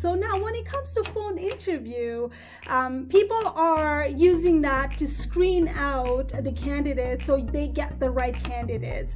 So now when it comes to phone interview, people are using that to screen out the candidates so they get the right candidates.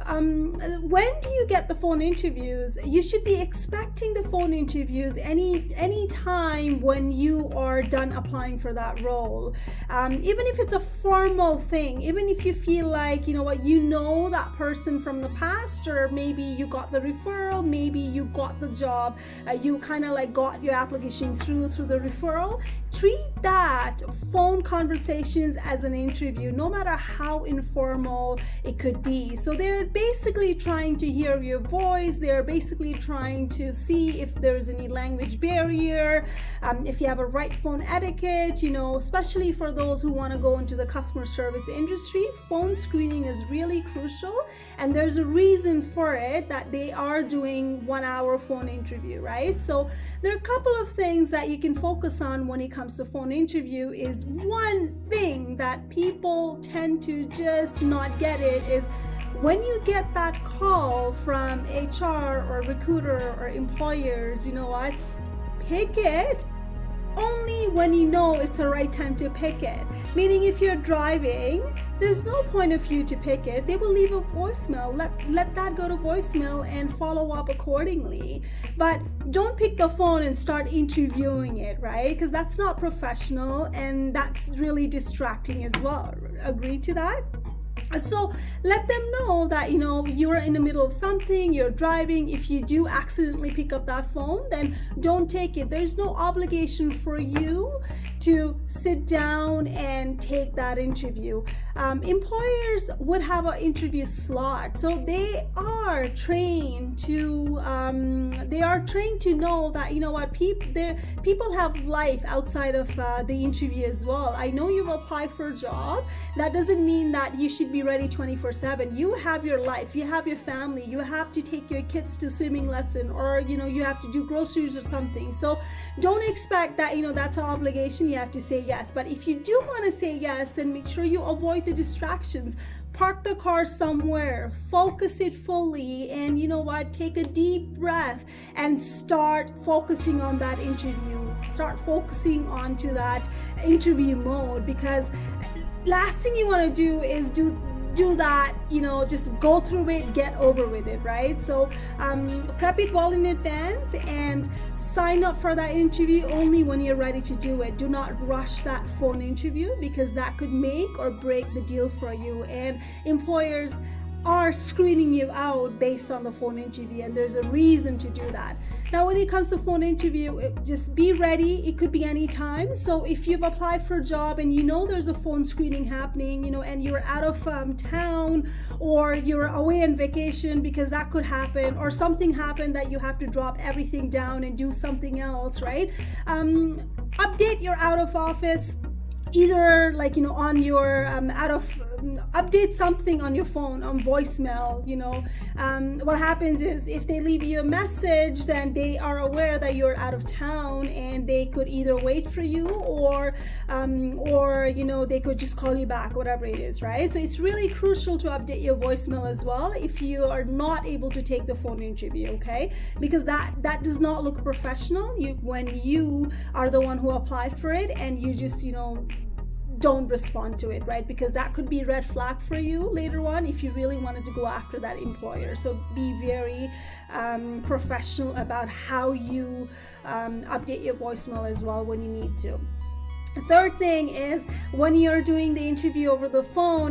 When do you get the phone interviews? You should be expecting the phone interviews any time when you are done applying for that role. Even if it's a formal thing, even if you feel like, you know what, you know that person from the past, or maybe you got the referral, maybe you got the job, you kind of like got your application through the referral. Treat that phone conversations as an interview, no matter how informal it could be. So they're basically trying to hear your voice. They're basically trying to see if there's any language barrier, if you have a right phone etiquette, you know, especially for those who want to go into the customer service industry. Phone screening is really crucial, and there's a reason for it that they are doing 1 hour phone interview, right? So there are a couple of things that you can focus on when it comes to phone interview. Is one thing that people tend to just not get it is when you get that call from HR or recruiter or employers, you know what, pick it only when you know it's the right time to pick it. Meaning if you're driving, there's no point of you to pick it. They will leave a voicemail. Let that go to voicemail and follow up accordingly. But don't pick the phone and start interviewing it, right? Because that's not professional, and that's really distracting as well. Agree to that? So let them know that, you know, you're in the middle of something, you're driving. If you do accidentally pick up that phone, then don't take it. There's no obligation for you to sit down and take that interview. Employers would have an interview slot, so they are trained to know that, you know what, people have life outside of the interview as well. I know you've applied for a job. That doesn't mean that you should be ready 24/7. You have your life, you have your family, you have to take your kids to swimming lesson, or, you know, you have to do groceries or something. So don't expect that, you know, that's an obligation. You have to say yes. But if you do want to say yes, then make sure you avoid the distractions. Park the car somewhere, focus it fully, and you know what, take a deep breath and start focusing on that interview. Start focusing onto that interview mode, because last thing you want to do is do that, you know, just go through it, get over with it, right? So prep it well in advance and sign up for that interview only when you're ready to do it. Do not rush that phone interview, because that could make or break the deal for you. And employers are screening you out based on the phone interview, and there's a reason to do that. Now when it comes to phone interview, just be ready. It could be any time. So if you've applied for a job and you know there's a phone screening happening, you know, and you're out of town, or you're away on vacation, because that could happen, or something happened that you have to drop everything down and do something else, right? Update your out of office, either like, you know, on your update something on your phone, on voicemail. You know, what happens is if they leave you a message, then they are aware that you're out of town, and they could either wait for you, or you know, they could just call you back, whatever it is, right? So it's really crucial to update your voicemail as well if you are not able to take the phone interview, okay? Because that does not look professional when you are the one who applied for it and you just, you know, don't respond to it, right? Because that could be a red flag for you later on if you really wanted to go after that employer. So be very professional about how you update your voicemail as well when you need to. The third thing is, when you're doing the interview over the phone,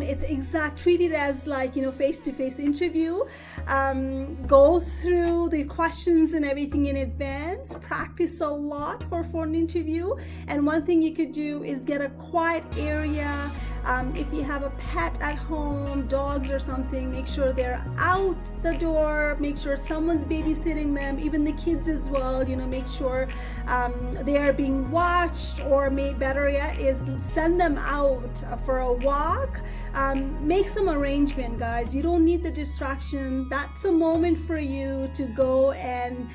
treat it as like, you know, face-to-face interview. Go through the questions and everything in advance. Practice a lot for phone interview. And one thing you could do is get a quiet area. If you have a pet at home, dogs or something, make sure they're out the door. Make sure someone's babysitting them, even the kids as well. You know, make sure they are being watched, or better yet is send them out for a walk. Make some arrangement, guys. You don't need the distraction. That's a moment for you to go and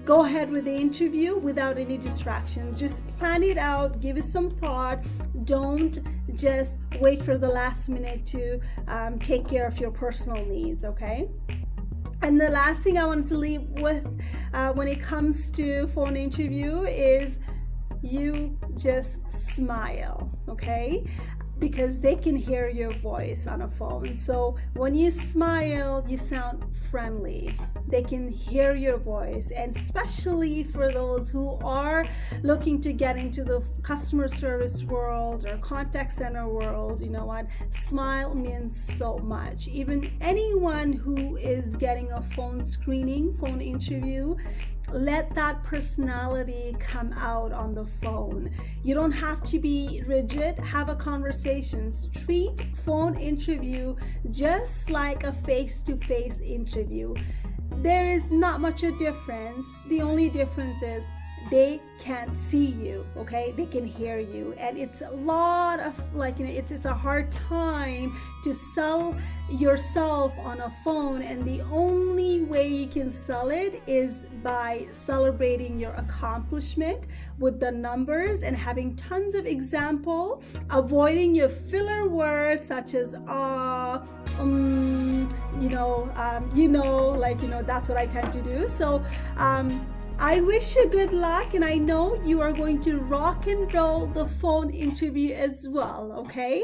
go ahead with the interview without any distractions. Just plan it out, give it some thought. Don't just wait for the last minute to take care of your personal needs, okay? And the last thing I wanted to leave with when it comes to phone interview is you just smile, okay? Because they can hear your voice on a phone. So when you smile, you sound friendly. They can hear your voice. And especially for those who are looking to get into the customer service world or contact center world, you know what? Smile means so much. Even anyone who is getting a phone screening, phone interview, let that personality come out on the phone. You don't have to be rigid. Have a conversation. Treat phone interview just like a face-to-face interview. There is not much a difference. The only difference is they can't see you, okay? They can hear you, and it's a lot of it's a hard time to sell yourself on a phone, and the only way you can sell it is by celebrating your accomplishment with the numbers and having tons of example, avoiding your filler words such as that's what I tend to do. So I wish you good luck, and I know you are going to rock and roll the phone interview as well, okay?